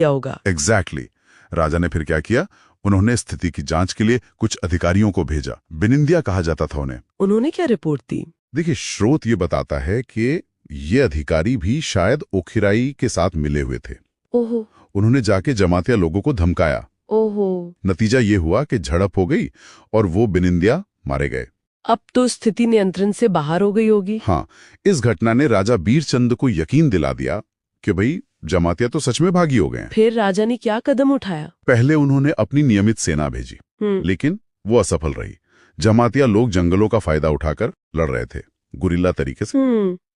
क्या होगा? एग्जैक्टली। राजा ने फिर क्या किया, उन्होंने स्थिति की जांच के लिए कुछ अधिकारियों को भेजा। बिनिंदिया कहा जाता था उन्हें। उन्होंने क्या रिपोर्ट दी? देखिए, स्रोत ये बताता है कि ये अधिकारी भी शायद ओखिराई के साथ मिले हुए थे। ओहो। उन्होंने जाके जमातिया लोगों को धमकाया। ओहो। नतीजा ये हुआ कि झड़प हो गई और वो बिनिंदिया मारे गए। अब तो स्थिति नियंत्रण से बाहर हो गई होगी। हाँ, इस घटना ने राजा बीरचंद को यकीन दिला दिया कि भाई जमातिया तो सच में भागी हो गए हैं। फिर राजा ने क्या कदम उठाया? पहले उन्होंने अपनी नियमित सेना भेजी, लेकिन वो असफल रही। जमातिया लोग जंगलों का फायदा उठाकर लड़ रहे थे, गुरिल्ला तरीके से।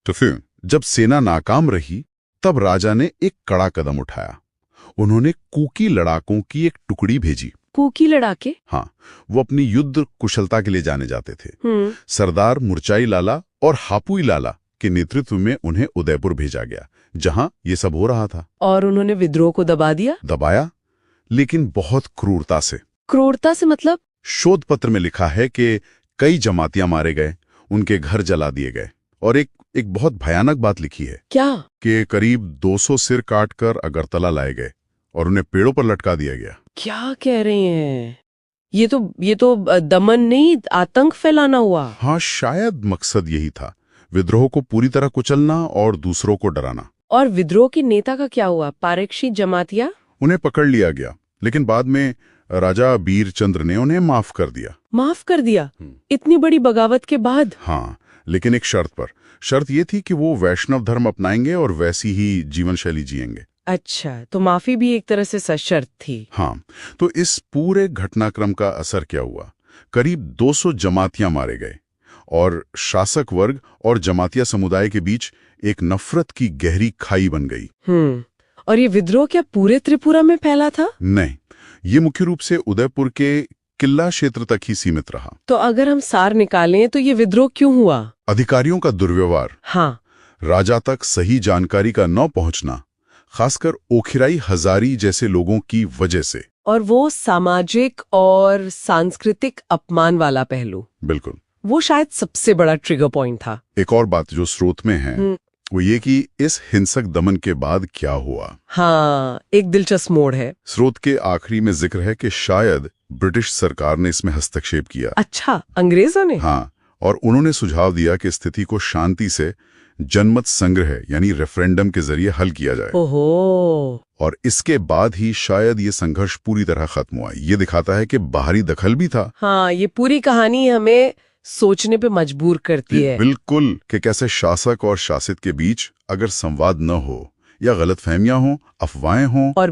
तो फिर जब सेना नाकाम रही, तब राजा ने एक कड़ा कदम उठाया। उन्होंने कूकी लड़ाकों की एक टुकड़ी भेजी। कूकी लड़ाके? हाँ, वो अपनी युद्ध कुशलता के लिए जाने जाते थे। सरदार मुरचाई लाला और हापुई लाला के नेतृत्व में उन्हें उदयपुर भेजा गया, जहां ये सब हो रहा था। और उन्होंने विद्रोह को दबा दिया? दबाया, लेकिन बहुत क्रूरता से। क्रूरता से मतलब? शोध पत्र में लिखा है कि कई जमातियां मारे गए, उनके घर जला दिए गए, और एक बहुत भयानक बात लिखी है। क्या? कि करीब 200 सिर काटकर अगरतला लाए गए और उन्हें पेड़ों पर लटका दिया गया। क्या कह रहे हैं? ये तो दमन नहीं, आतंक फैलाना हुआ। हाँ, शायद मकसद यही था, विद्रोह को पूरी तरह कुचलना और दूसरों को डराना। और विद्रोह के नेता का क्या हुआ? पारक्षी जमातिया? उन्हें पकड़ लिया गया, लेकिन बाद में राजा बीरचंद्र ने उन्हें माफ कर दिया। माफ कर दिया? इतनी बड़ी बगावत के बाद? हाँ, लेकिन एक शर्त पर। शर्त ये थी कि वो वैष्णव धर्म अपनाएंगे और वैसी ही जीवन शैली जिएंगे। अच्छा, तो माफी भी एक तरह से सशर्त थी। हाँ, तो इस पूरे घटनाक्रम का असर क्या हुआ? करीब 200 जमातियां मारे गए और शासक वर्ग और जमातिया समुदाय के बीच एक नफरत की गहरी खाई बन गई। और ये विद्रोह क्या पूरे त्रिपुरा में फैला था? नहीं, ये मुख्य रूप से उदयपुर के किला क्षेत्र तक ही सीमित रहा। तो अगर हम सार निकालें तो ये विद्रोह क्यों हुआ? अधिकारियों का दुर्व्यवहार, हाँ, राजा तक सही जानकारी का न पहुंचना, खासकर ओखिराई हजारी जैसे लोगों की वजह से। और वो सामाजिक और सांस्कृतिक अपमान वाला पहलू, बिल्कुल, वो शायद सबसे बड़ा ट्रिगर पॉइंट था। एक और बात जो स्रोत में है वो ये कि इस हिंसक दमन के बाद क्या हुआ। हाँ, एक दिलचस्प मोड़ है। स्रोत के आखिरी में जिक्र है कि शायद ब्रिटिश सरकार ने इसमें हस्तक्षेप किया। अच्छा, अंग्रेजों ने? हाँ, और उन्होंने सुझाव दिया कि स्थिति को शांति से जनमत संग्रह यानी रेफरेंडम के जरिए हल किया जाए। ओहो। और इसके बाद ही शायद ये संघर्ष पूरी तरह खत्म हुआ। ये दिखाता है कि बाहरी दखल भी था। हाँ, ये पूरी कहानी हमें सोचने पे मजबूर करती है। बिल्कुल, कि कैसे शासक और शासित के बीच अगर संवाद न हो या गलतफहमियां हो, अफवाहें हों और